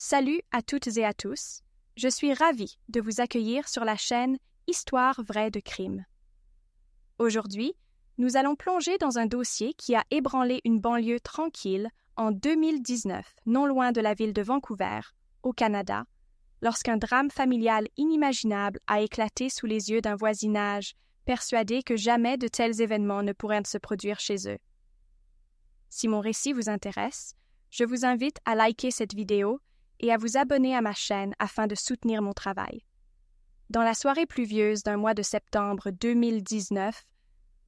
Salut à toutes et à tous. Je suis ravie de vous accueillir sur la chaîne Histoire vraie de crime. Aujourd'hui, nous allons plonger dans un dossier qui a ébranlé une banlieue tranquille en 2019, non loin de la ville de Vancouver, au Canada, lorsqu'un drame familial inimaginable a éclaté sous les yeux d'un voisinage persuadé que jamais de tels événements ne pourraient se produire chez eux. Si mon récit vous intéresse, je vous invite à liker cette vidéo et à vous abonner à ma chaîne afin de soutenir mon travail. Dans la soirée pluvieuse d'un mois de septembre 2019,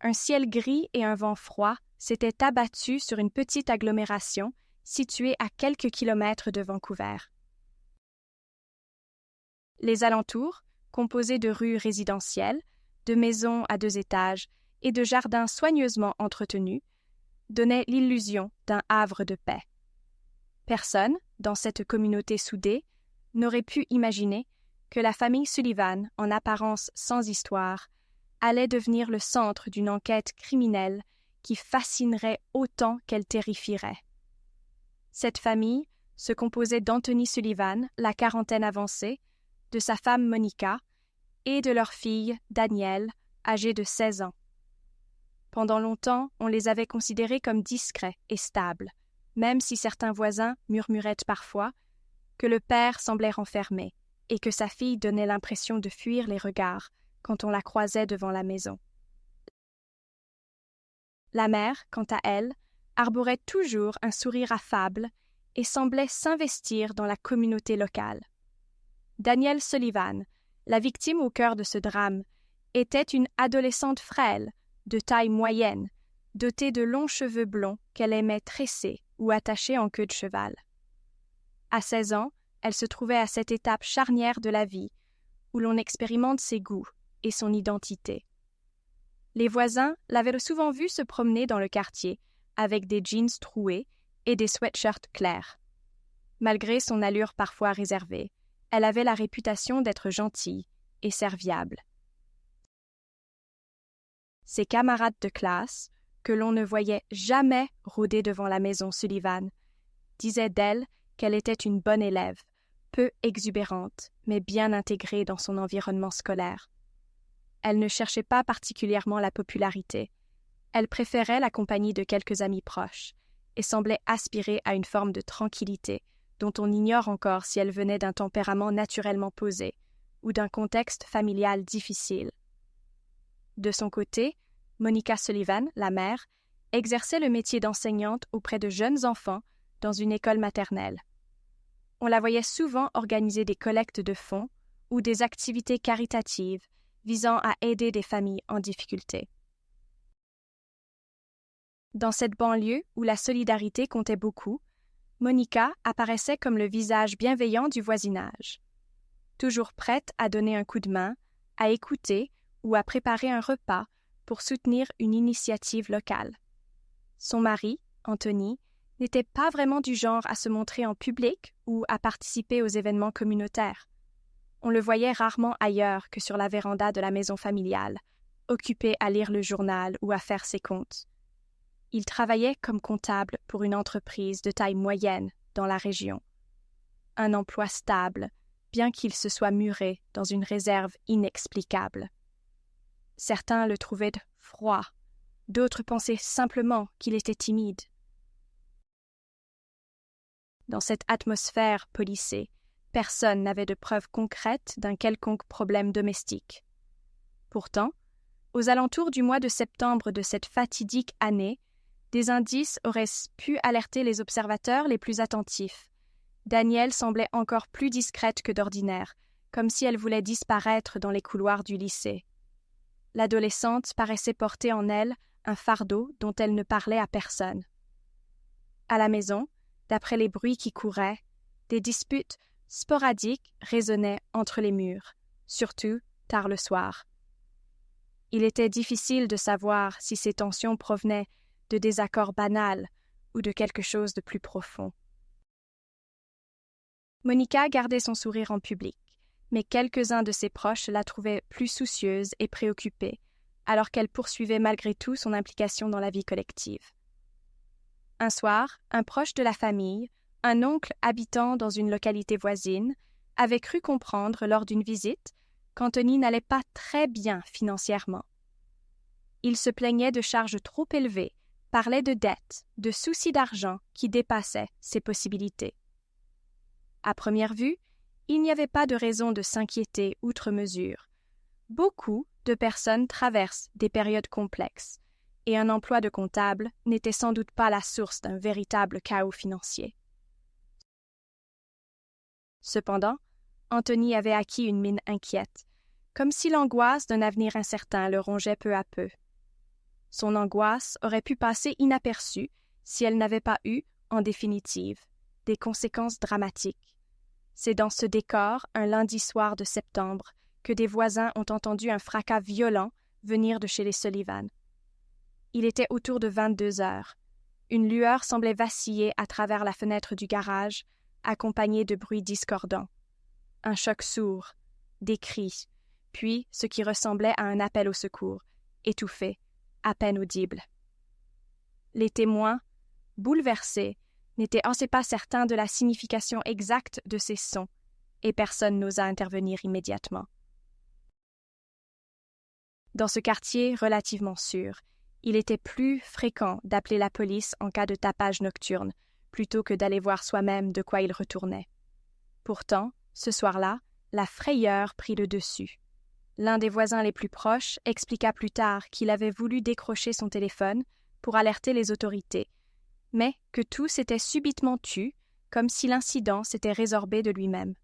un ciel gris et un vent froid s'étaient abattus sur une petite agglomération située à quelques kilomètres de Vancouver. Les alentours, composés de rues résidentielles, de maisons à 2 étages et de jardins soigneusement entretenus, donnaient l'illusion d'un havre de paix. Personne, dans cette communauté soudée, n'aurait pu imaginer que la famille Sullivan, en apparence sans histoire, allait devenir le centre d'une enquête criminelle qui fascinerait autant qu'elle terrifierait. Cette famille se composait d'Anthony Sullivan, la quarantaine avancée, de sa femme Monica et de leur fille Danielle, âgée de 16 ans. Pendant longtemps, on les avait considérés comme discrets et stables, même si certains voisins murmuraient parfois que le père semblait renfermé et que sa fille donnait l'impression de fuir les regards quand on la croisait devant la maison. La mère, quant à elle, arborait toujours un sourire affable et semblait s'investir dans la communauté locale. Danielle Sullivan, la victime au cœur de ce drame, était une adolescente frêle, de taille moyenne, dotée de longs cheveux blonds qu'elle aimait tresser ou attacher en queue de cheval. À 16 ans, elle se trouvait à cette étape charnière de la vie, où l'on expérimente ses goûts et son identité. Les voisins l'avaient souvent vue se promener dans le quartier, avec des jeans troués et des sweatshirts clairs. Malgré son allure parfois réservée, elle avait la réputation d'être gentille et serviable. Ses camarades de classe, que l'on ne voyait jamais rôder devant la maison Sullivan, disaient d'elle qu'elle était une bonne élève, peu exubérante, mais bien intégrée dans son environnement scolaire. Elle ne cherchait pas particulièrement la popularité. Elle préférait la compagnie de quelques amis proches et semblait aspirer à une forme de tranquillité dont on ignore encore si elle venait d'un tempérament naturellement posé ou d'un contexte familial difficile. De son côté, Monica Sullivan, la mère, exerçait le métier d'enseignante auprès de jeunes enfants dans une école maternelle. On la voyait souvent organiser des collectes de fonds ou des activités caritatives visant à aider des familles en difficulté. Dans cette banlieue où la solidarité comptait beaucoup, Monica apparaissait comme le visage bienveillant du voisinage. Toujours prête à donner un coup de main, à écouter ou à préparer un repas pour soutenir une initiative locale. Son mari, Anthony, n'était pas vraiment du genre à se montrer en public ou à participer aux événements communautaires. On le voyait rarement ailleurs que sur la véranda de la maison familiale, occupé à lire le journal ou à faire ses comptes. Il travaillait comme comptable pour une entreprise de taille moyenne dans la région. Un emploi stable, bien qu'il se soit muré dans une réserve inexplicable. Certains le trouvaient froid, d'autres pensaient simplement qu'il était timide. Dans cette atmosphère policée, personne n'avait de preuves concrètes d'un quelconque problème domestique. Pourtant, aux alentours du mois de septembre de cette fatidique année, des indices auraient pu alerter les observateurs les plus attentifs. Danielle semblait encore plus discrète que d'ordinaire, comme si elle voulait disparaître dans les couloirs du lycée. L'adolescente paraissait porter en elle un fardeau dont elle ne parlait à personne. À la maison, d'après les bruits qui couraient, des disputes sporadiques résonnaient entre les murs, surtout tard le soir. Il était difficile de savoir si ces tensions provenaient de désaccords banals ou de quelque chose de plus profond. Monica gardait son sourire en public, mais quelques-uns de ses proches la trouvaient plus soucieuse et préoccupée, alors qu'elle poursuivait malgré tout son implication dans la vie collective. Un soir, un proche de la famille, Un oncle habitant dans une localité voisine avait cru comprendre lors d'une visite qu'Anthony n'allait pas très bien financièrement. Il se plaignait de charges trop élevées, parlait de dettes, de soucis d'argent qui dépassaient ses possibilités. À première vue, il n'y avait pas de raison de s'inquiéter outre mesure. Beaucoup de personnes traversent des périodes complexes, et un emploi de comptable n'était sans doute pas la source d'un véritable chaos financier. Cependant, Anthony avait acquis une mine inquiète, comme si l'angoisse d'un avenir incertain le rongeait peu à peu. Son angoisse aurait pu passer inaperçue si elle n'avait pas eu, en définitive, des conséquences dramatiques. C'est dans ce décor, un lundi soir de septembre, que des voisins ont entendu un fracas violent venir de chez les Sullivan. Il était autour de 22 heures. Une lueur semblait vaciller à travers la fenêtre du garage, accompagnée de bruits discordants. Un choc sourd, des cris, puis ce qui ressemblait à un appel au secours, étouffé, à peine audible. Les témoins, bouleversés, n'étaient pas certains de la signification exacte de ces sons, et personne n'osa intervenir immédiatement. Dans ce quartier relativement sûr, il était plus fréquent d'appeler la police en cas de tapage nocturne, plutôt que d'aller voir soi-même de quoi il retournait. Pourtant, ce soir-là, la frayeur prit le dessus. L'un des voisins les plus proches expliqua plus tard qu'il avait voulu décrocher son téléphone pour alerter les autorités, mais que tout s'était subitement tu, comme si l'incident s'était résorbé de lui-même.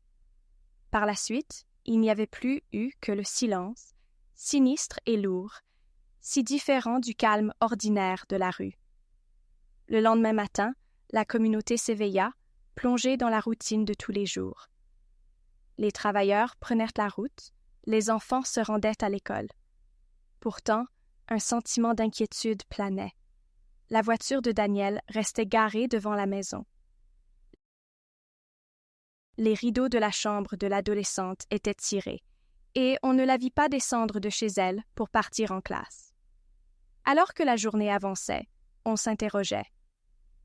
Par la suite, il n'y avait plus eu que le silence, sinistre et lourd, si différent du calme ordinaire de la rue. Le lendemain matin, la communauté s'éveilla, plongée dans la routine de tous les jours. Les travailleurs prenaient la route, les enfants se rendaient à l'école. Pourtant, un sentiment d'inquiétude planait. La voiture de Daniel restait garée devant la maison. Les rideaux de la chambre de l'adolescente étaient tirés, et on ne la vit pas descendre de chez elle pour partir en classe. Alors que la journée avançait, on s'interrogeait.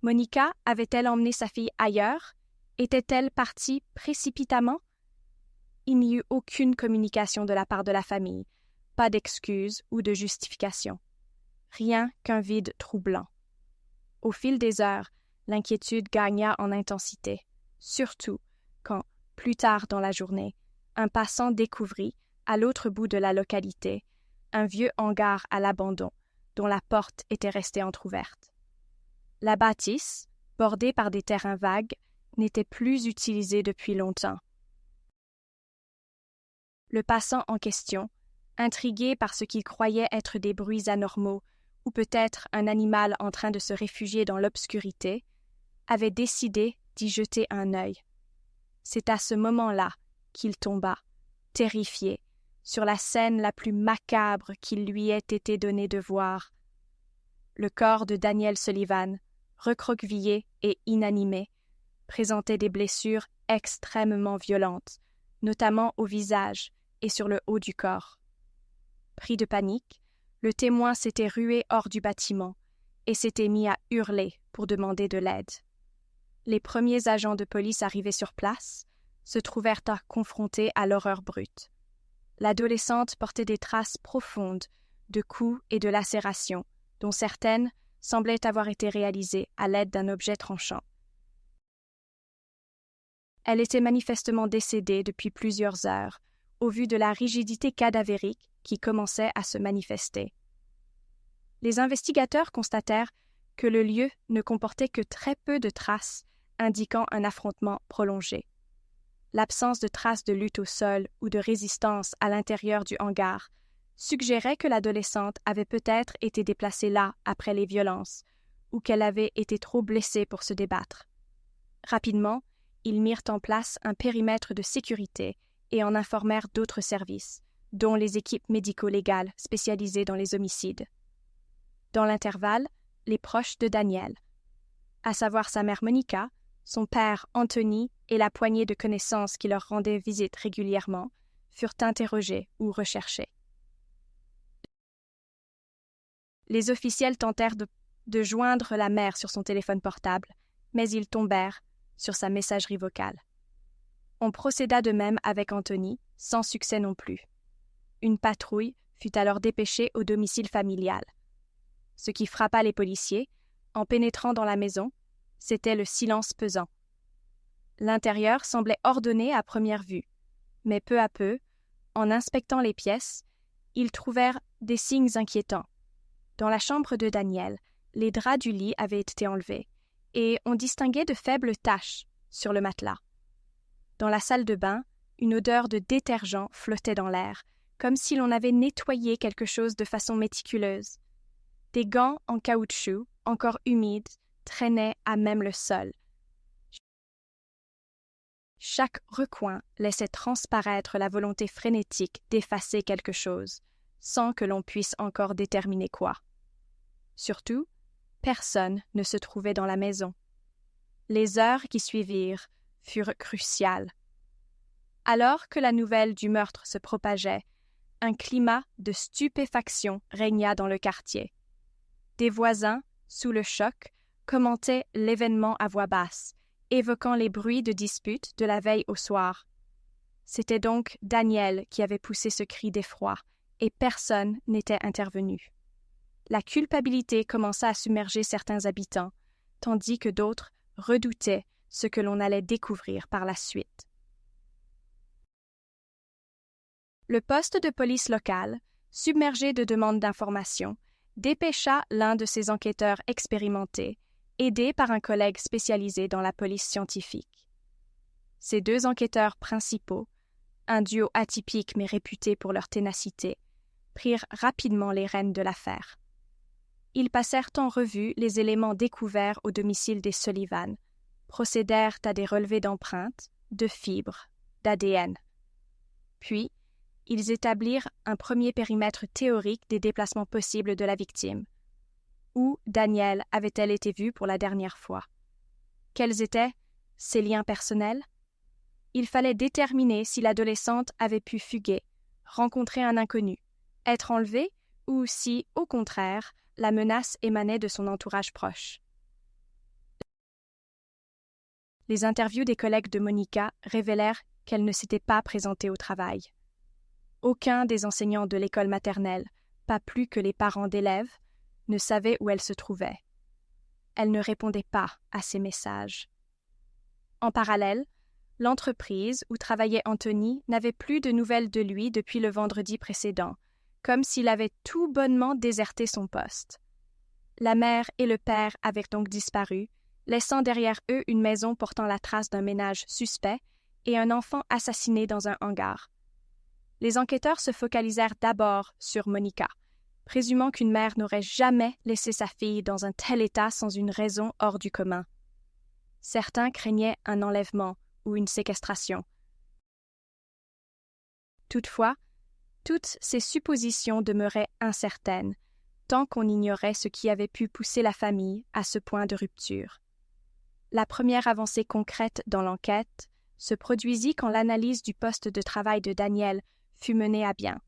Monica avait-elle emmené sa fille ailleurs? Était-elle partie précipitamment? Il n'y eut aucune communication de la part de la famille, pas d'excuses ou de justification. Rien qu'un vide troublant. Au fil des heures, l'inquiétude gagna en intensité, surtout quand, plus tard dans la journée, un passant découvrit, à l'autre bout de la localité, un vieux hangar à l'abandon, dont la porte était restée entr'ouverte. La bâtisse, bordée par des terrains vagues, n'était plus utilisée depuis longtemps. Le passant en question, intrigué par ce qu'il croyait être des bruits anormaux ou peut-être un animal en train de se réfugier dans l'obscurité, avait décidé d'y jeter un œil. C'est à ce moment-là qu'il tomba, terrifié, sur la scène la plus macabre qu'il lui ait été donné de voir. Le corps de Daniel Sullivan, recroquevillé et inanimé, présentait des blessures extrêmement violentes, notamment au visage et sur le haut du corps. Pris de panique, le témoin s'était rué hors du bâtiment et s'était mis à hurler pour demander de l'aide. Les premiers agents de police arrivés sur place se trouvèrent confrontés à l'horreur brute. L'adolescente portait des traces profondes de coups et de lacérations, dont certaines semblaient avoir été réalisées à l'aide d'un objet tranchant. Elle était manifestement décédée depuis plusieurs heures, au vu de la rigidité cadavérique qui commençait à se manifester. Les investigateurs constatèrent que le lieu ne comportait que très peu de traces indiquant un affrontement prolongé. L'absence de traces de lutte au sol ou de résistance à l'intérieur du hangar suggérait que l'adolescente avait peut-être été déplacée là après les violences ou qu'elle avait été trop blessée pour se débattre. Rapidement, ils mirent en place un périmètre de sécurité et en informèrent d'autres services, dont les équipes médico-légales spécialisées dans les homicides. Dans l'intervalle, les proches de Daniel, à savoir sa mère Monica, son père Anthony et la poignée de connaissances qui leur rendaient visite régulièrement, furent interrogés ou recherchés. Les officiels tentèrent de joindre la mère sur son téléphone portable, mais ils tombèrent sur sa messagerie vocale. On procéda de même avec Anthony, sans succès non plus. Une patrouille fut alors dépêchée au domicile familial. Ce qui frappa les policiers, en pénétrant dans la maison, c'était le silence pesant. L'intérieur semblait ordonné à première vue, mais peu à peu, en inspectant les pièces, ils trouvèrent des signes inquiétants. Dans la chambre de Daniel, les draps du lit avaient été enlevés, et on distinguait de faibles taches sur le matelas. Dans la salle de bain, une odeur de détergent flottait dans l'air, comme si l'on avait nettoyé quelque chose de façon méticuleuse. Des gants en caoutchouc, encore humides, traînaient à même le sol. Chaque recoin laissait transparaître la volonté frénétique d'effacer quelque chose, sans que l'on puisse encore déterminer quoi. Surtout, personne ne se trouvait dans la maison. Les heures qui suivirent furent cruciales. Alors que la nouvelle du meurtre se propageait, un climat de stupéfaction régna dans le quartier. Des voisins, sous le choc, commentaient l'événement à voix basse, évoquant les bruits de dispute de la veille au soir. C'était donc Daniel qui avait poussé ce cri d'effroi, et personne n'était intervenu. La culpabilité commença à submerger certains habitants, tandis que d'autres redoutaient ce que l'on allait découvrir par la suite. Le poste de police local, submergé de demandes d'informations, dépêcha l'un de ses enquêteurs expérimentés, aidé par un collègue spécialisé dans la police scientifique. Ces deux enquêteurs principaux, un duo atypique mais réputé pour leur ténacité, prirent rapidement les rênes de l'affaire. Ils passèrent en revue les éléments découverts au domicile des Sullivan, procédèrent à des relevés d'empreintes, de fibres, d'ADN. Puis, ils établirent un premier périmètre théorique des déplacements possibles de la victime. Où Daniel avait-elle été vue pour la dernière fois? Quels étaient ses liens personnels? Il fallait déterminer si l'adolescente avait pu fuguer, rencontrer un inconnu, être enlevée ou si, au contraire, la menace émanait de son entourage proche. Les interviews des collègues de Monica révélèrent qu'elle ne s'était pas présentée au travail. Aucun des enseignants de l'école maternelle, pas plus que les parents d'élèves, ne savait où elle se trouvait. Elle ne répondait pas à ces messages. En parallèle, l'entreprise où travaillait Anthony n'avait plus de nouvelles de lui depuis le vendredi précédent, comme s'il avait tout bonnement déserté son poste. La mère et le père avaient donc disparu, laissant derrière eux une maison portant la trace d'un ménage suspect et un enfant assassiné dans un hangar. Les enquêteurs se focalisèrent d'abord sur Monica, présumant qu'une mère n'aurait jamais laissé sa fille dans un tel état sans une raison hors du commun. Certains craignaient un enlèvement ou une séquestration. Toutefois, toutes ces suppositions demeuraient incertaines, tant qu'on ignorait ce qui avait pu pousser la famille à ce point de rupture. La première avancée concrète dans l'enquête se produisit quand l'analyse du poste de travail de Daniel fut menée à bien.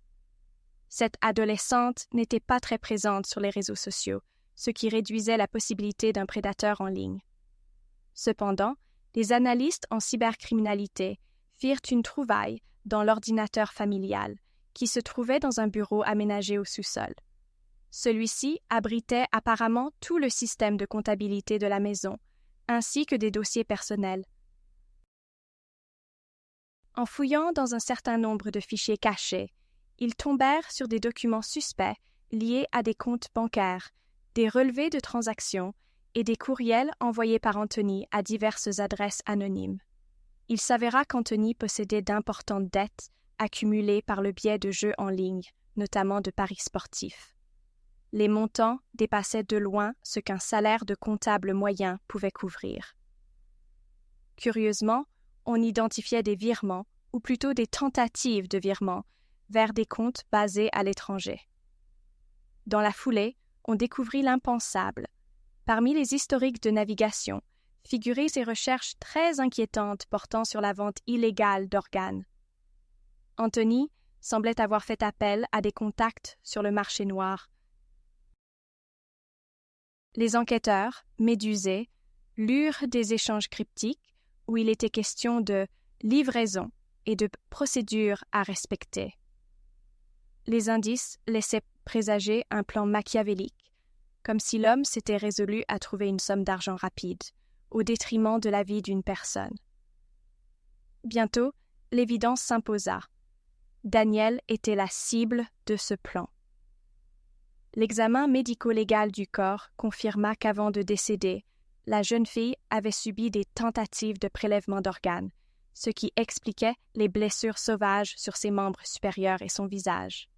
Cette adolescente n'était pas très présente sur les réseaux sociaux, ce qui réduisait la possibilité d'un prédateur en ligne. Cependant, les analystes en cybercriminalité firent une trouvaille dans l'ordinateur familial, qui se trouvait dans un bureau aménagé au sous-sol. Celui-ci abritait apparemment tout le système de comptabilité de la maison, ainsi que des dossiers personnels. En fouillant dans un certain nombre de fichiers cachés, ils tombèrent sur des documents suspects liés à des comptes bancaires, des relevés de transactions et des courriels envoyés par Anthony à diverses adresses anonymes. Il s'avéra qu'Anthony possédait d'importantes dettes accumulées par le biais de jeux en ligne, notamment de paris sportifs. Les montants dépassaient de loin ce qu'un salaire de comptable moyen pouvait couvrir. Curieusement, on identifiait des virements, ou plutôt des tentatives de virements, vers des comptes basés à l'étranger. Dans la foulée, on découvrit l'impensable. Parmi les historiques de navigation, figuraient ces recherches très inquiétantes portant sur la vente illégale d'organes. Anthony semblait avoir fait appel à des contacts sur le marché noir. Les enquêteurs, médusés, lurent des échanges cryptiques où il était question de livraison et de procédures à respecter. Les indices laissaient présager un plan machiavélique, comme si l'homme s'était résolu à trouver une somme d'argent rapide, au détriment de la vie d'une personne. Bientôt, l'évidence s'imposa. Daniel était la cible de ce plan. L'examen médico-légal du corps confirma qu'avant de décéder, la jeune fille avait subi des tentatives de prélèvement d'organes, ce qui expliquait les blessures sauvages sur ses membres supérieurs et son visage.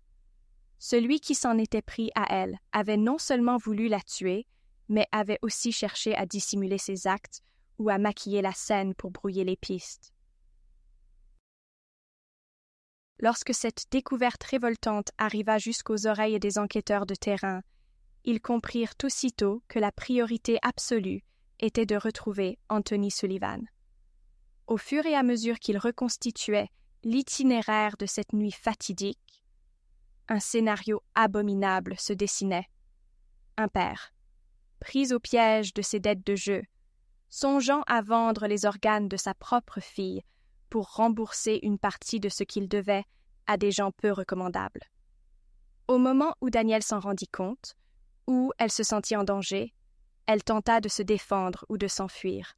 Celui qui s'en était pris à elle avait non seulement voulu la tuer, mais avait aussi cherché à dissimuler ses actes ou à maquiller la scène pour brouiller les pistes. Lorsque cette découverte révoltante arriva jusqu'aux oreilles des enquêteurs de terrain, ils comprirent aussitôt que la priorité absolue était de retrouver Anthony Sullivan. Au fur et à mesure qu'ils reconstituaient l'itinéraire de cette nuit fatidique, un scénario abominable se dessinait. Un père, pris au piège de ses dettes de jeu, songeant à vendre les organes de sa propre fille pour rembourser une partie de ce qu'il devait à des gens peu recommandables. Au moment où Daniel s'en rendit compte, où elle se sentit en danger, elle tenta de se défendre ou de s'enfuir.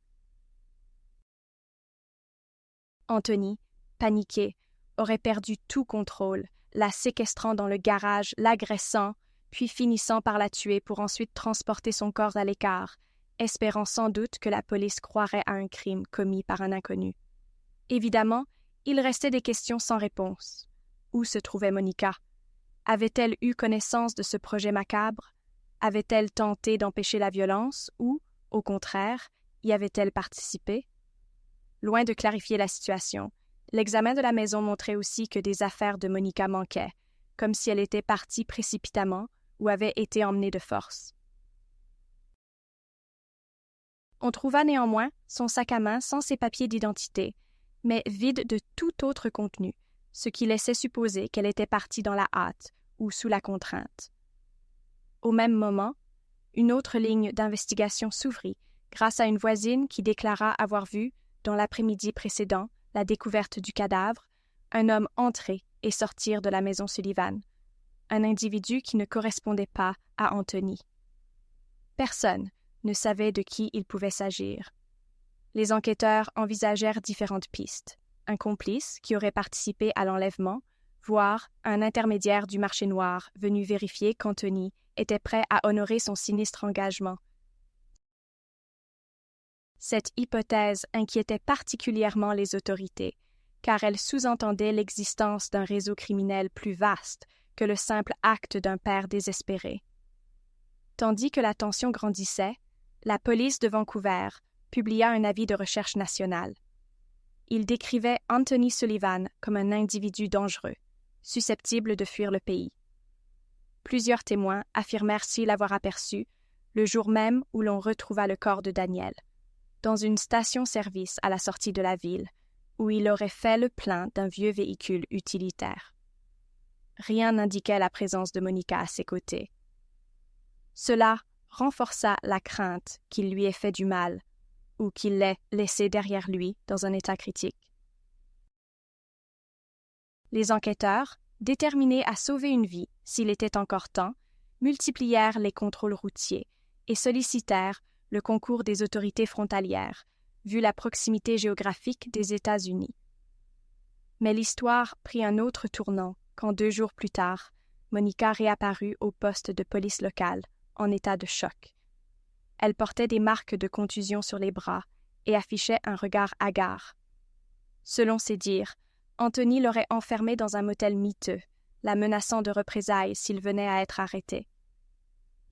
Anthony, paniqué, aurait perdu tout contrôle, la séquestrant dans le garage, l'agressant, puis finissant par la tuer pour ensuite transporter son corps à l'écart, espérant sans doute que la police croirait à un crime commis par un inconnu. Évidemment, il restait des questions sans réponse. Où se trouvait Monica? Avait-elle eu connaissance de ce projet macabre? Avait-elle tenté d'empêcher la violence ou, au contraire, y avait-elle participé? Loin de clarifier la situation, l'examen de la maison montrait aussi que des affaires de Monica manquaient, comme si elle était partie précipitamment ou avait été emmenée de force. On trouva néanmoins son sac à main sans ses papiers d'identité, mais vide de tout autre contenu, ce qui laissait supposer qu'elle était partie dans la hâte ou sous la contrainte. Au même moment, une autre ligne d'investigation s'ouvrit grâce à une voisine qui déclara avoir vu, dans l'après-midi précédent, la découverte du cadavre, un homme entrer et sortir de la maison Sullivan, un individu qui ne correspondait pas à Anthony. Personne ne savait de qui il pouvait s'agir. Les enquêteurs envisagèrent différentes pistes. Un complice qui aurait participé à l'enlèvement, voire un intermédiaire du marché noir venu vérifier qu'Anthony était prêt à honorer son sinistre engagement. Cette hypothèse inquiétait particulièrement les autorités, car elle sous-entendait l'existence d'un réseau criminel plus vaste que le simple acte d'un père désespéré. Tandis que la tension grandissait, la police de Vancouver publia un avis de recherche nationale. Il décrivait Anthony Sullivan comme un individu dangereux, susceptible de fuir le pays. Plusieurs témoins affirmèrent s'y l'avoir aperçu le jour même où l'on retrouva le corps de Daniel, dans une station-service à la sortie de la ville, où il aurait fait le plein d'un vieux véhicule utilitaire. Rien n'indiquait la présence de Monica à ses côtés. Cela renforça la crainte qu'il lui ait fait du mal ou qu'il l'ait laissé derrière lui dans un état critique. Les enquêteurs, déterminés à sauver une vie s'il était encore temps, multiplièrent les contrôles routiers et sollicitèrent le concours des autorités frontalières, vu la proximité géographique des États-Unis. Mais l'histoire prit un autre tournant quand 2 jours plus tard, Monica réapparut au poste de police locale, en état de choc. Elle portait des marques de contusion sur les bras et affichait un regard hagard. Selon ses dires, Anthony l'aurait enfermée dans un motel miteux, la menaçant de représailles s'il venait à être arrêté.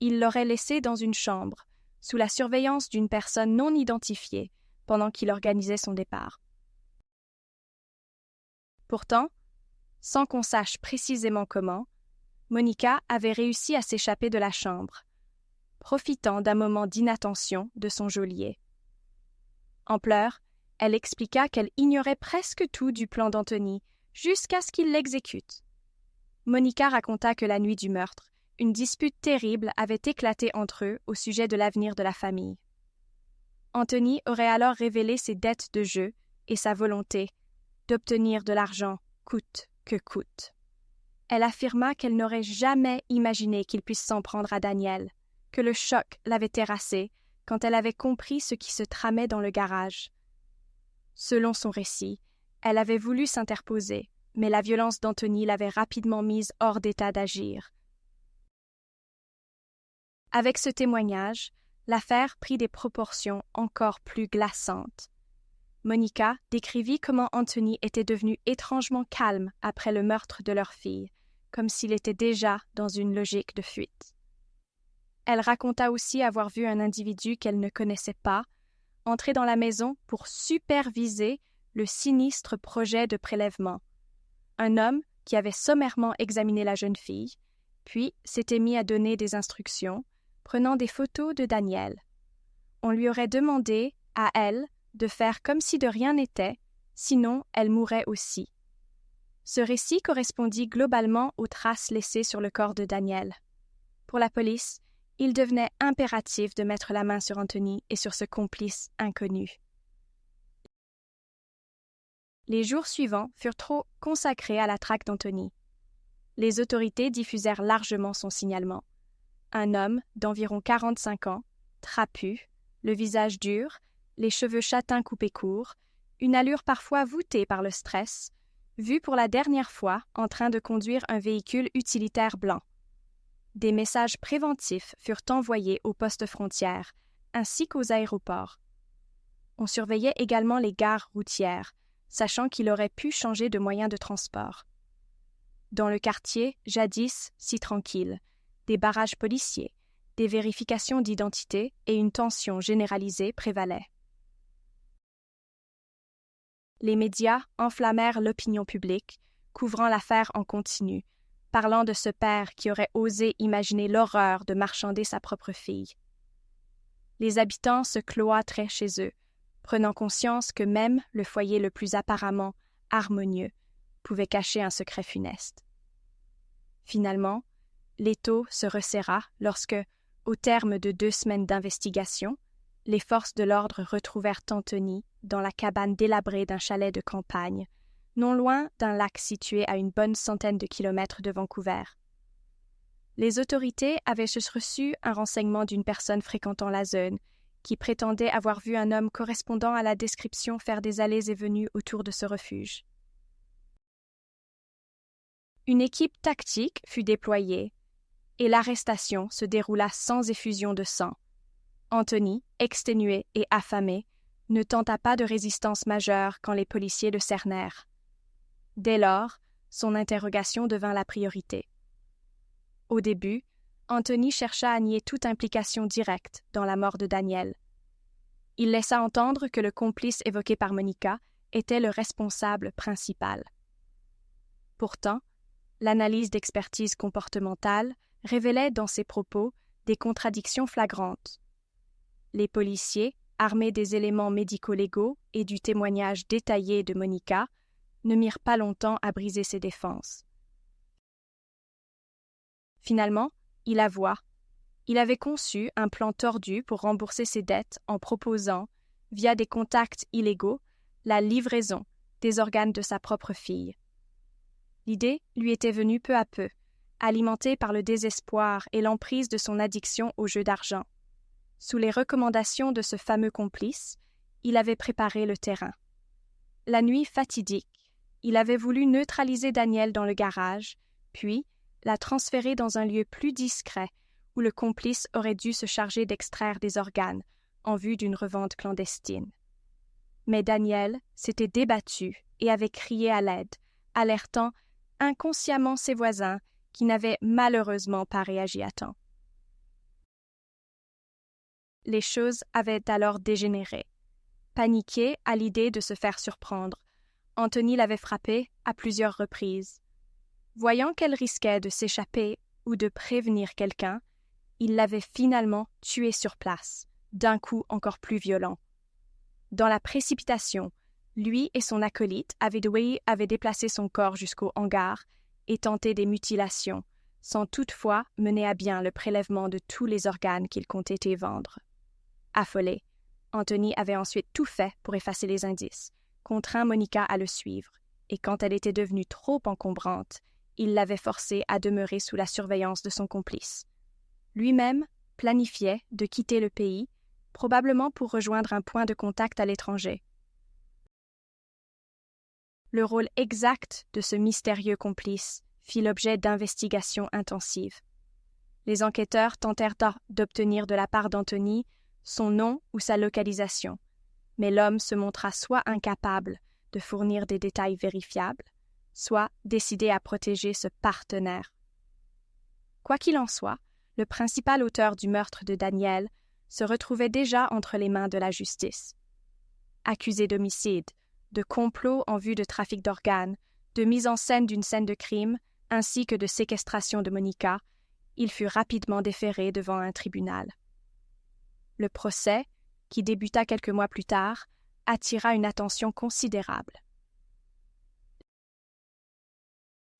Il l'aurait laissée dans une chambre, sous la surveillance d'une personne non identifiée, pendant qu'il organisait son départ. Pourtant, sans qu'on sache précisément comment, Monica avait réussi à s'échapper de la chambre, profitant d'un moment d'inattention de son geôlier. En pleurs, elle expliqua qu'elle ignorait presque tout du plan d'Anthony jusqu'à ce qu'il l'exécute. Monica raconta que la nuit du meurtre, une dispute terrible avait éclaté entre eux au sujet de l'avenir de la famille. Anthony aurait alors révélé ses dettes de jeu et sa volonté d'obtenir de l'argent coûte que coûte. Elle affirma qu'elle n'aurait jamais imaginé qu'il puisse s'en prendre à Daniel, que le choc l'avait terrassée quand elle avait compris ce qui se tramait dans le garage. Selon son récit, elle avait voulu s'interposer, mais la violence d'Anthony l'avait rapidement mise hors d'état d'agir. Avec ce témoignage, l'affaire prit des proportions encore plus glaçantes. Monica décrivit comment Anthony était devenu étrangement calme après le meurtre de leur fille, comme s'il était déjà dans une logique de fuite. Elle raconta aussi avoir vu un individu qu'elle ne connaissait pas entrer dans la maison pour superviser le sinistre projet de prélèvement. Un homme qui avait sommairement examiné la jeune fille, puis s'était mis à donner des instructions, prenant des photos de Daniel. On lui aurait demandé, à elle, de faire comme si de rien n'était, sinon elle mourrait aussi. Ce récit correspondit globalement aux traces laissées sur le corps de Daniel. Pour la police, il devenait impératif de mettre la main sur Anthony et sur ce complice inconnu. Les jours suivants furent trop consacrés à la traque d'Anthony. Les autorités diffusèrent largement son signalement. Un homme d'environ 45 ans, trapu, le visage dur, les cheveux châtains coupés courts, une allure parfois voûtée par le stress, vu pour la dernière fois en train de conduire un véhicule utilitaire blanc. Des messages préventifs furent envoyés aux postes frontières, ainsi qu'aux aéroports. On surveillait également les gares routières, sachant qu'il aurait pu changer de moyen de transport. Dans le quartier, jadis si tranquille, des barrages policiers, des vérifications d'identité et une tension généralisée prévalaient. Les médias enflammèrent l'opinion publique, couvrant l'affaire en continu, parlant de ce père qui aurait osé imaginer l'horreur de marchander sa propre fille. Les habitants se cloîtraient chez eux, prenant conscience que même le foyer le plus apparemment harmonieux pouvait cacher un secret funeste. Finalement, l'étau se resserra lorsque, au terme de 2 semaines d'investigation, les forces de l'ordre retrouvèrent Anthony dans la cabane délabrée d'un chalet de campagne, non loin d'un lac situé à une bonne centaine de kilomètres de Vancouver. Les autorités avaient reçu un renseignement d'une personne fréquentant la zone, qui prétendait avoir vu un homme correspondant à la description faire des allées et venues autour de ce refuge. Une équipe tactique fut déployée, et l'arrestation se déroula sans effusion de sang. Anthony, exténué et affamé, ne tenta pas de résistance majeure quand les policiers le cernèrent. Dès lors, son interrogation devint la priorité. Au début, Anthony chercha à nier toute implication directe dans la mort de Daniel. Il laissa entendre que le complice évoqué par Monica était le responsable principal. Pourtant, l'analyse d'expertise comportementale révélait dans ses propos des contradictions flagrantes. Les policiers, armés des éléments médico-légaux et du témoignage détaillé de Monica, ne mirent pas longtemps à briser ses défenses. Finalement, il avoua. Il avait conçu un plan tordu pour rembourser ses dettes en proposant, via des contacts illégaux, la livraison des organes de sa propre fille. L'idée lui était venue peu à peu, alimentée par le désespoir et l'emprise de son addiction au jeu d'argent. Sous les recommandations de ce fameux complice, il avait préparé le terrain. La nuit fatidique, il avait voulu neutraliser Daniel dans le garage, puis la transférer dans un lieu plus discret où le complice aurait dû se charger d'extraire des organes en vue d'une revente clandestine. Mais Daniel s'était débattu et avait crié à l'aide, alertant inconsciemment ses voisins qui n'avaient malheureusement pas réagi à temps. Les choses avaient alors dégénéré. Paniqué à l'idée de se faire surprendre, Anthony l'avait frappée à plusieurs reprises. Voyant qu'elle risquait de s'échapper ou de prévenir quelqu'un, il l'avait finalement tuée sur place, d'un coup encore plus violent. Dans la précipitation, lui et son acolyte avaient déplacé son corps jusqu'au hangar et tenté des mutilations, sans toutefois mener à bien le prélèvement de tous les organes qu'il comptait y vendre. Affolé, Anthony avait ensuite tout fait pour effacer les indices, contraint Monica à le suivre, et quand elle était devenue trop encombrante, il l'avait forcée à demeurer sous la surveillance de son complice. Lui-même planifiait de quitter le pays, probablement pour rejoindre un point de contact à l'étranger. Le rôle exact de ce mystérieux complice fit l'objet d'investigations intensives. Les enquêteurs tentèrent d'obtenir de la part d'Anthony son nom ou sa localisation, mais l'homme se montra soit incapable de fournir des détails vérifiables, soit décidé à protéger ce partenaire. Quoi qu'il en soit, le principal auteur du meurtre de Danielle se retrouvait déjà entre les mains de la justice. Accusé d'homicide, de complot en vue de trafic d'organes, de mise en scène d'une scène de crime, ainsi que de séquestration de Monica, il fut rapidement déféré devant un tribunal. Le procès, qui débuta quelques mois plus tard, attira une attention considérable.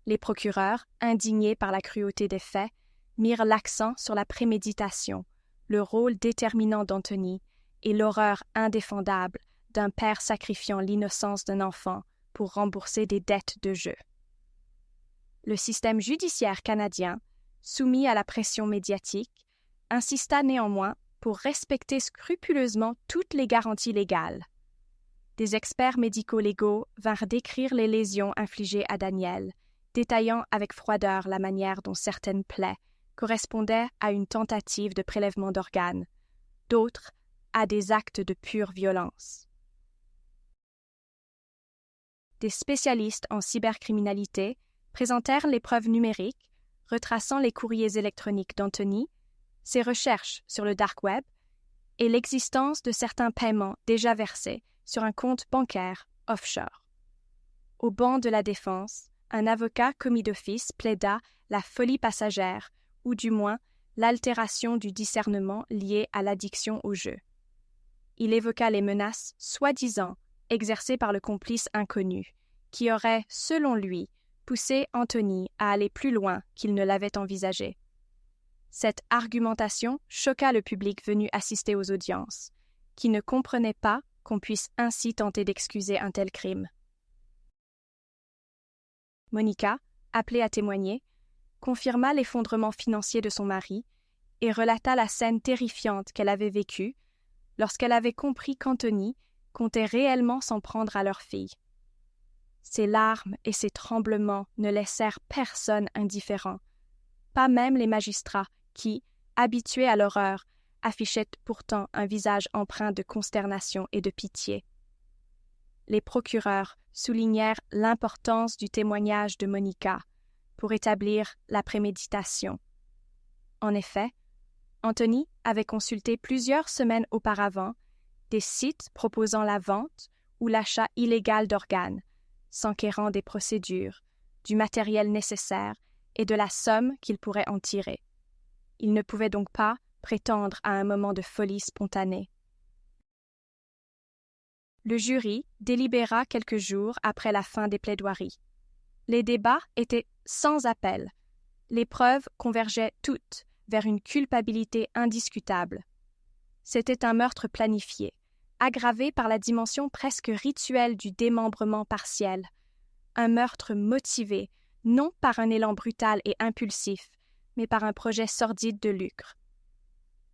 Les procureurs, indignés par la cruauté des faits, mirent l'accent sur la préméditation, le rôle déterminant d'Anthony et l'horreur indéfendable d'un père sacrifiant l'innocence d'un enfant pour rembourser des dettes de jeu. Le système judiciaire canadien, soumis à la pression médiatique, insista néanmoins pour respecter scrupuleusement toutes les garanties légales. Des experts médico-légaux vinrent décrire les lésions infligées à Danielle, détaillant avec froideur la manière dont certaines plaies correspondaient à une tentative de prélèvement d'organes, d'autres à des actes de pure violence. Des spécialistes en cybercriminalité présentèrent les preuves numériques retraçant les courriers électroniques d'Anthony, ses recherches sur le dark web et l'existence de certains paiements déjà versés sur un compte bancaire offshore. Au banc de la défense, un avocat commis d'office plaida la folie passagère, ou du moins l'altération du discernement liée à l'addiction au jeu. Il évoqua les menaces soi-disant exercées par le complice inconnu, qui aurait, selon lui, poussé Anthony à aller plus loin qu'il ne l'avait envisagé. Cette argumentation choqua le public venu assister aux audiences, qui ne comprenait pas qu'on puisse ainsi tenter d'excuser un tel crime. Monica, appelée à témoigner, confirma l'effondrement financier de son mari et relata la scène terrifiante qu'elle avait vécue lorsqu'elle avait compris qu'Anthony comptait réellement s'en prendre à leur fille. Ses larmes et ses tremblements ne laissèrent personne indifférent, pas même les magistrats qui, habitués à l'horreur, affichaient pourtant un visage empreint de consternation et de pitié. Les procureurs soulignèrent l'importance du témoignage de Monica pour établir la préméditation. En effet, Anthony avait consulté plusieurs semaines auparavant des sites proposant la vente ou l'achat illégal d'organes, s'enquérant des procédures, du matériel nécessaire et de la somme qu'il pourrait en tirer. Il ne pouvait donc pas prétendre à un moment de folie spontanée. Le jury délibéra quelques jours après la fin des plaidoiries. Les débats étaient sans appel. Les preuves convergeaient toutes vers une culpabilité indiscutable. C'était un meurtre planifié, aggravé par la dimension presque rituelle du démembrement partiel. Un meurtre motivé, non par un élan brutal et impulsif, mais par un projet sordide de lucre.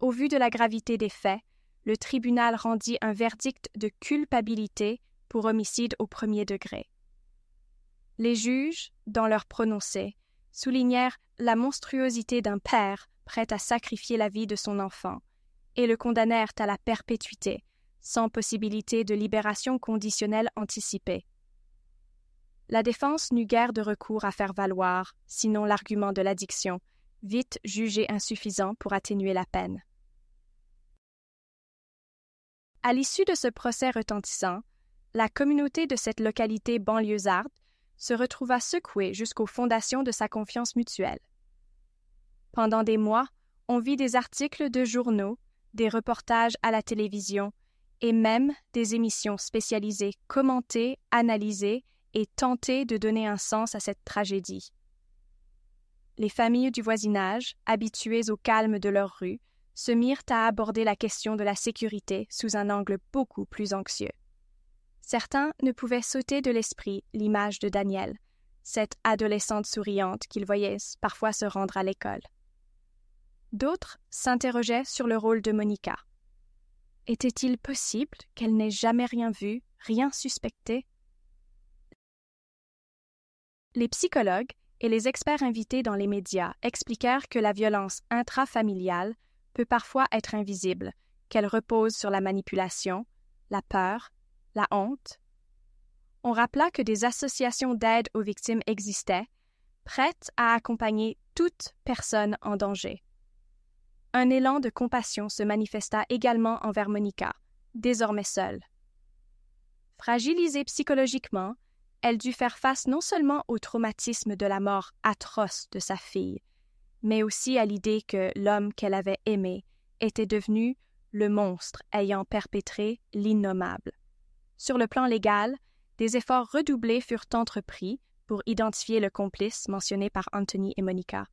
Au vu de la gravité des faits, le tribunal rendit un verdict de culpabilité pour homicide au premier degré. Les juges, dans leur prononcé, soulignèrent la monstruosité d'un père prêt à sacrifier la vie de son enfant et le condamnèrent à la perpétuité, sans possibilité de libération conditionnelle anticipée. La défense n'eut guère de recours à faire valoir, sinon l'argument de l'addiction, vite jugé insuffisant pour atténuer la peine. À l'issue de ce procès retentissant, la communauté de cette localité banlieusarde se retrouva secouée jusqu'aux fondations de sa confiance mutuelle. Pendant des mois, on vit des articles de journaux, des reportages à la télévision et même des émissions spécialisées commenter, analyser et tenter de donner un sens à cette tragédie. Les familles du voisinage, habituées au calme de leur rue, se mirent à aborder la question de la sécurité sous un angle beaucoup plus anxieux. Certains ne pouvaient s'ôter de l'esprit l'image de Danielle, cette adolescente souriante qu'ils voyaient parfois se rendre à l'école. D'autres s'interrogeaient sur le rôle de Monica. Était-il possible qu'elle n'ait jamais rien vu, rien suspecté? Les psychologues et les experts invités dans les médias expliquèrent que la violence intrafamiliale peut parfois être invisible, qu'elle repose sur la manipulation, la peur, la honte. On rappela que des associations d'aide aux victimes existaient, prêtes à accompagner toute personne en danger. Un élan de compassion se manifesta également envers Monica, désormais seule. Fragilisée psychologiquement, elle dut faire face non seulement au traumatisme de la mort atroce de sa fille, mais aussi à l'idée que l'homme qu'elle avait aimé était devenu le monstre ayant perpétré l'innommable. Sur le plan légal, des efforts redoublés furent entrepris pour identifier le complice mentionné par Anthony et Monica.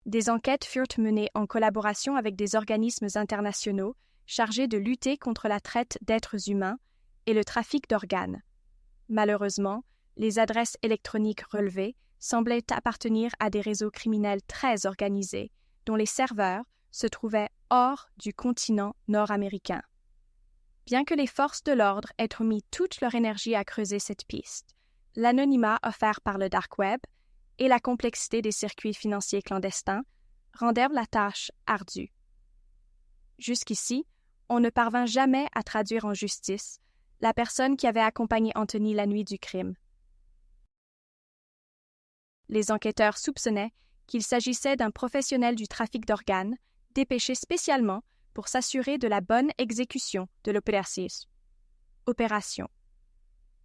Des enquêtes furent menées en collaboration avec des organismes internationaux chargés de lutter contre la traite d'êtres humains et le trafic d'organes. Malheureusement, les adresses électroniques relevées semblaient appartenir à des réseaux criminels très organisés, dont les serveurs se trouvaient hors du continent nord-américain. Bien que les forces de l'ordre aient mis toute leur énergie à creuser cette piste, l'anonymat offert par le dark web et la complexité des circuits financiers clandestins rendèrent la tâche ardue. Jusqu'ici, on ne parvint jamais à traduire en justice la personne qui avait accompagné Anthony la nuit du crime. Les enquêteurs soupçonnaient qu'il s'agissait d'un professionnel du trafic d'organes, dépêché spécialement pour s'assurer de la bonne exécution de l'opération.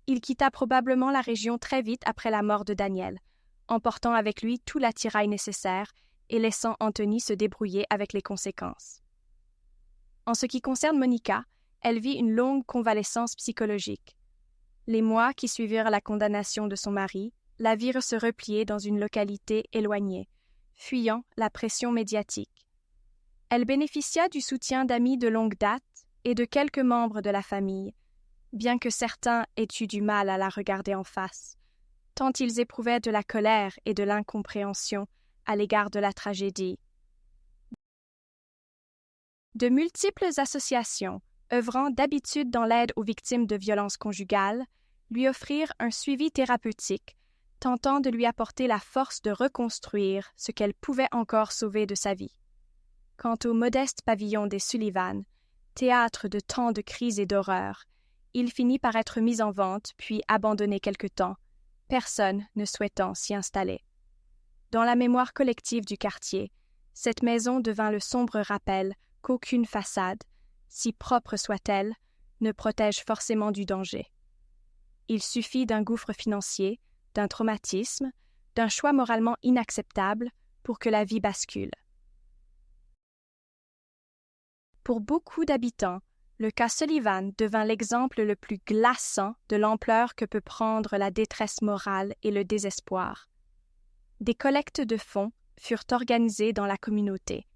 Il quitta probablement la région très vite après la mort de Danielle, emportant avec lui tout l'attirail nécessaire et laissant Anthony se débrouiller avec les conséquences. En ce qui concerne Monica, elle vit une longue convalescence psychologique. Les mois qui suivirent la condamnation de son mari la virent se replier dans une localité éloignée, fuyant la pression médiatique. Elle bénéficia du soutien d'amis de longue date et de quelques membres de la famille, bien que certains aient eu du mal à la regarder en face, tant ils éprouvaient de la colère et de l'incompréhension à l'égard de la tragédie. De multiples associations, œuvrant d'habitude dans l'aide aux victimes de violences conjugales, lui offrirent un suivi thérapeutique, tentant de lui apporter la force de reconstruire ce qu'elle pouvait encore sauver de sa vie. Quant au modeste pavillon des Sullivan, théâtre de tant de crises et d'horreurs, il finit par être mis en vente puis abandonné quelque temps, personne ne souhaitant s'y installer. Dans la mémoire collective du quartier, cette maison devint le sombre rappel qu'aucune façade, si propre soit-elle, ne protège forcément du danger. Il suffit d'un gouffre financier, d'un traumatisme, d'un choix moralement inacceptable pour que la vie bascule. Pour beaucoup d'habitants, le cas Sullivan devint l'exemple le plus glaçant de l'ampleur que peut prendre la détresse morale et le désespoir. Des collectes de fonds furent organisées dans la communauté,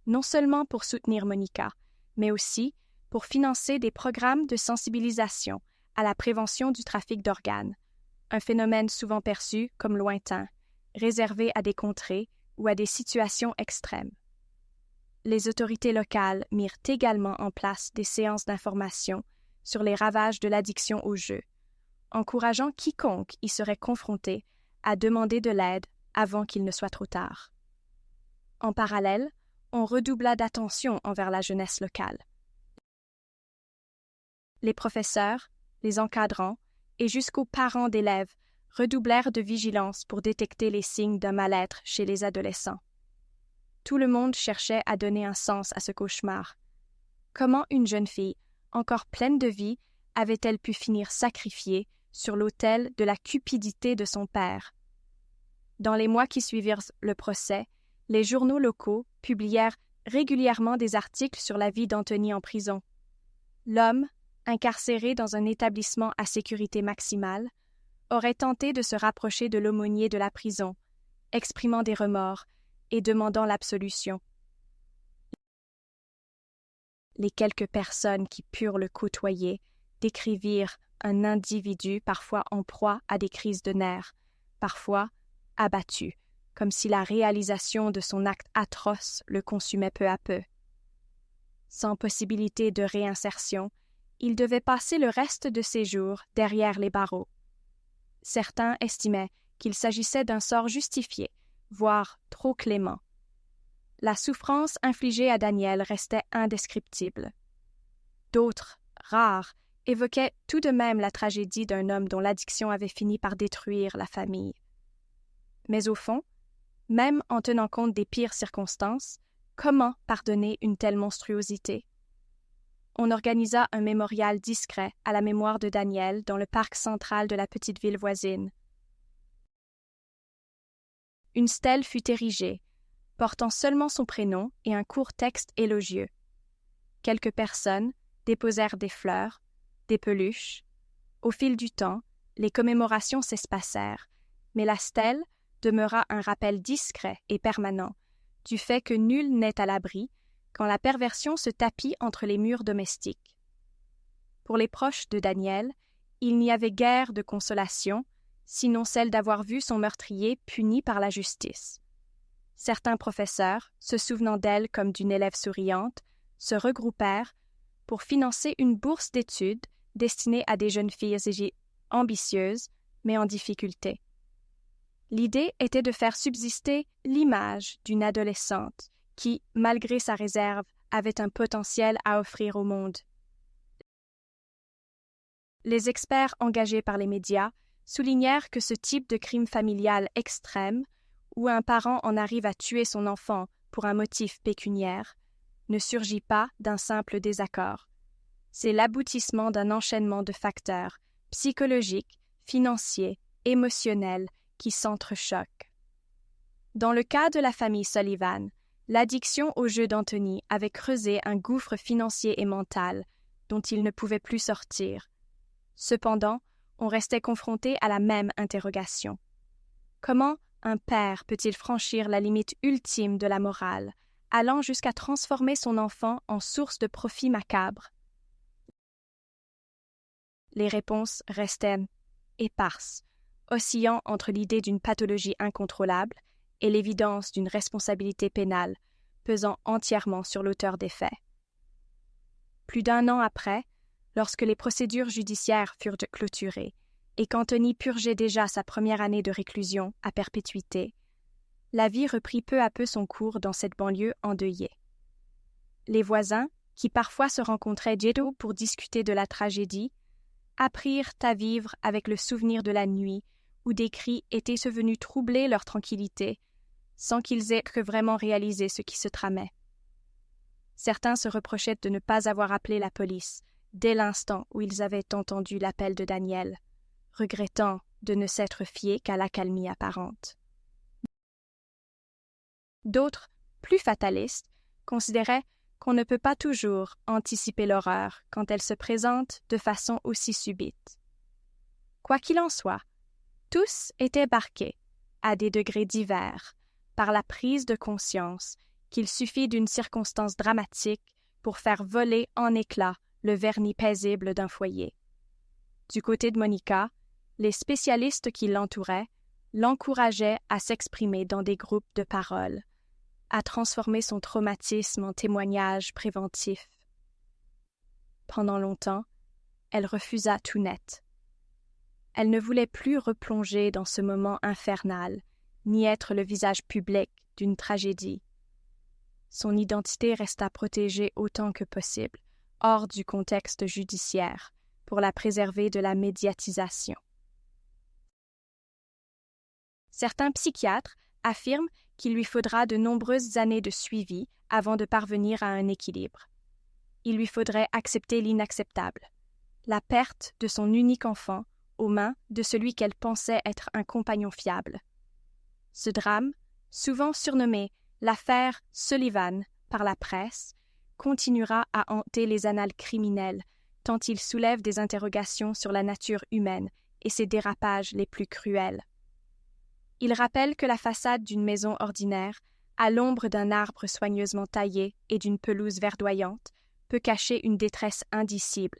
non seulement pour soutenir Monica, mais aussi pour financer des programmes de sensibilisation à la prévention du trafic d'organes, un phénomène souvent perçu comme lointain, réservé à des contrées ou à des situations extrêmes. Les autorités locales mirent également en place des séances d'information sur les ravages de l'addiction au jeu, encourageant quiconque y serait confronté à demander de l'aide avant qu'il ne soit trop tard. En parallèle, on redoubla d'attention envers la jeunesse locale. Les professeurs, les encadrants et jusqu'aux parents d'élèves redoublèrent de vigilance pour détecter les signes d'un mal-être chez les adolescents. Tout le monde cherchait à donner un sens à ce cauchemar. Comment une jeune fille, encore pleine de vie, avait-elle pu finir sacrifiée sur l'autel de la cupidité de son père? Dans les mois qui suivirent le procès, les journaux locaux publièrent régulièrement des articles sur la vie d'Anthony en prison. L'homme, incarcéré dans un établissement à sécurité maximale, aurait tenté de se rapprocher de l'aumônier de la prison, exprimant des remords, et demandant l'absolution. Les quelques personnes qui purent le côtoyer décrivirent un individu parfois en proie à des crises de nerfs, parfois abattu, comme si la réalisation de son acte atroce le consumait peu à peu. Sans possibilité de réinsertion, il devait passer le reste de ses jours derrière les barreaux. Certains estimaient qu'il s'agissait d'un sort justifié, voire trop clément. La souffrance infligée à Daniel restait indescriptible. D'autres, rares, évoquaient tout de même la tragédie d'un homme dont l'addiction avait fini par détruire la famille. Mais au fond, même en tenant compte des pires circonstances, comment pardonner une telle monstruosité? On organisa un mémorial discret à la mémoire de Daniel dans le parc central de la petite ville voisine. Une stèle fut érigée, portant seulement son prénom et un court texte élogieux. Quelques personnes déposèrent des fleurs, des peluches. Au fil du temps, les commémorations s'espacèrent, mais la stèle demeura un rappel discret et permanent du fait que nul n'est à l'abri quand la perversion se tapit entre les murs domestiques. Pour les proches de Daniel, il n'y avait guère de consolation, sinon celle d'avoir vu son meurtrier puni par la justice. Certains professeurs, se souvenant d'elle comme d'une élève souriante, se regroupèrent pour financer une bourse d'études destinée à des jeunes filles ambitieuses, mais en difficulté. L'idée était de faire subsister l'image d'une adolescente qui, malgré sa réserve, avait un potentiel à offrir au monde. Les experts engagés par les médias soulignèrent que ce type de crime familial extrême, où un parent en arrive à tuer son enfant pour un motif pécuniaire, ne surgit pas d'un simple désaccord. C'est l'aboutissement d'un enchaînement de facteurs psychologiques, financiers, émotionnels qui s'entrechoquent. Dans le cas de la famille Sullivan, l'addiction au jeu d'Anthony avait creusé un gouffre financier et mental dont il ne pouvait plus sortir. Cependant, on restait confronté à la même interrogation. Comment un père peut-il franchir la limite ultime de la morale, allant jusqu'à transformer son enfant en source de profit macabre? Les réponses restaient éparses, oscillant entre l'idée d'une pathologie incontrôlable et l'évidence d'une responsabilité pénale pesant entièrement sur l'auteur des faits. Plus d'1 an après, lorsque les procédures judiciaires furent clôturées et qu'Anthony purgeait déjà sa première année de réclusion à perpétuité, la vie reprit peu à peu son cours dans cette banlieue endeuillée. Les voisins, qui parfois se rencontraient pour discuter de la tragédie, apprirent à vivre avec le souvenir de la nuit où des cris étaient venus troubler leur tranquillité, sans qu'ils aient vraiment réalisé ce qui se tramait. Certains se reprochaient de ne pas avoir appelé la police dès l'instant où ils avaient entendu l'appel de Daniel, regrettant de ne s'être fiés qu'à l'accalmie apparente. D'autres, plus fatalistes, considéraient qu'on ne peut pas toujours anticiper l'horreur quand elle se présente de façon aussi subite. Quoi qu'il en soit, tous étaient marqués, à des degrés divers, par la prise de conscience qu'il suffit d'une circonstance dramatique pour faire voler en éclats le vernis paisible d'un foyer. Du côté de Monica, les spécialistes qui l'entouraient l'encourageaient à s'exprimer dans des groupes de parole, à transformer son traumatisme en témoignage préventif. Pendant longtemps, elle refusa tout net. Elle ne voulait plus replonger dans ce moment infernal, ni être le visage public d'une tragédie. Son identité resta protégée autant que possible, hors du contexte judiciaire, pour la préserver de la médiatisation. Certains psychiatres affirment qu'il lui faudra de nombreuses années de suivi avant de parvenir à un équilibre. Il lui faudrait accepter l'inacceptable, la perte de son unique enfant aux mains de celui qu'elle pensait être un compagnon fiable. Ce drame, souvent surnommé l'affaire Sullivan par la presse, continuera à hanter les annales criminelles, tant il soulève des interrogations sur la nature humaine et ses dérapages les plus cruels. Il rappelle que la façade d'une maison ordinaire à l'ombre d'un arbre soigneusement taillé et d'une pelouse verdoyante, peut cacher une détresse indicible.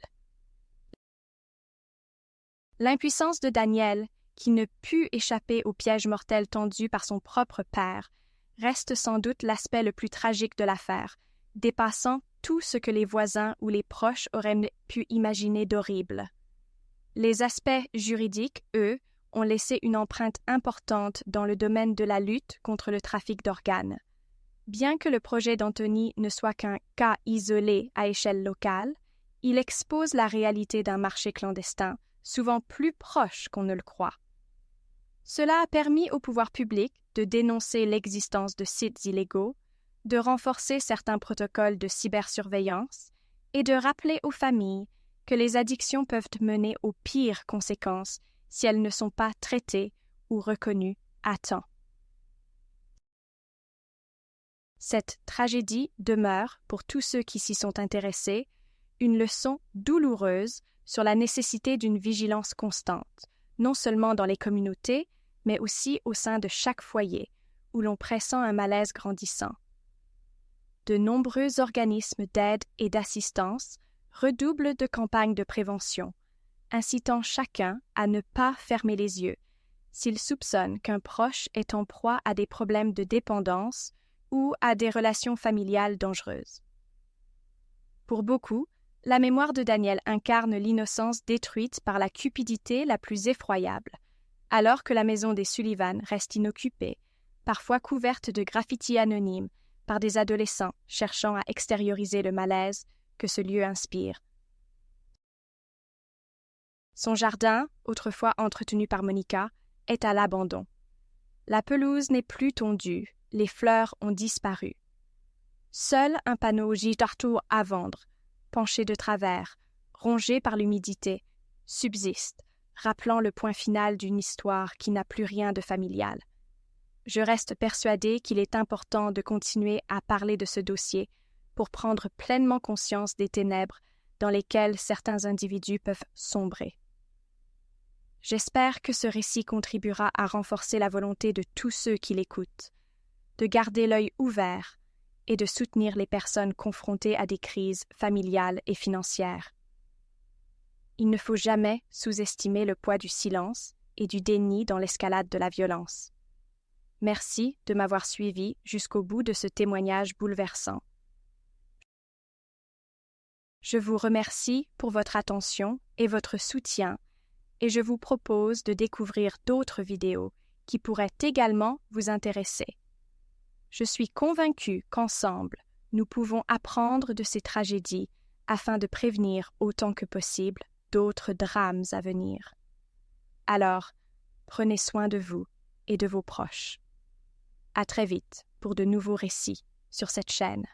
L'impuissance de Daniel, qui ne put échapper au piège mortel tendu par son propre père, reste sans doute l'aspect le plus tragique de l'affaire, dépassant tout ce que les voisins ou les proches auraient pu imaginer d'horrible. Les aspects juridiques, eux, ont laissé une empreinte importante dans le domaine de la lutte contre le trafic d'organes. Bien que le projet d'Anthony ne soit qu'un cas isolé à échelle locale, il expose la réalité d'un marché clandestin, souvent plus proche qu'on ne le croit. Cela a permis au pouvoir public de dénoncer l'existence de sites illégaux, de renforcer certains protocoles de cybersurveillance et de rappeler aux familles que les addictions peuvent mener aux pires conséquences si elles ne sont pas traitées ou reconnues à temps. Cette tragédie demeure, pour tous ceux qui s'y sont intéressés, une leçon douloureuse sur la nécessité d'une vigilance constante, non seulement dans les communautés, mais aussi au sein de chaque foyer, où l'on pressent un malaise grandissant. De nombreux organismes d'aide et d'assistance redoublent de campagnes de prévention, incitant chacun à ne pas fermer les yeux s'il soupçonne qu'un proche est en proie à des problèmes de dépendance ou à des relations familiales dangereuses. Pour beaucoup, la mémoire de Daniel incarne l'innocence détruite par la cupidité la plus effroyable, alors que la maison des Sullivan reste inoccupée, parfois couverte de graffitis anonymes par des adolescents cherchant à extérioriser le malaise que ce lieu inspire. Son jardin, autrefois entretenu par Monica, est à l'abandon. La pelouse n'est plus tondue, les fleurs ont disparu. Seul un panneau J-Tartour à vendre, penché de travers, rongé par l'humidité, subsiste, rappelant le point final d'une histoire qui n'a plus rien de familial. Je reste persuadée qu'il est important de continuer à parler de ce dossier pour prendre pleinement conscience des ténèbres dans lesquelles certains individus peuvent sombrer. J'espère que ce récit contribuera à renforcer la volonté de tous ceux qui l'écoutent, de garder l'œil ouvert et de soutenir les personnes confrontées à des crises familiales et financières. Il ne faut jamais sous-estimer le poids du silence et du déni dans l'escalade de la violence. Merci de m'avoir suivi jusqu'au bout de ce témoignage bouleversant. Je vous remercie pour votre attention et votre soutien et je vous propose de découvrir d'autres vidéos qui pourraient également vous intéresser. Je suis convaincue qu'ensemble, nous pouvons apprendre de ces tragédies afin de prévenir autant que possible d'autres drames à venir. Alors, prenez soin de vous et de vos proches. À très vite pour de nouveaux récits sur cette chaîne.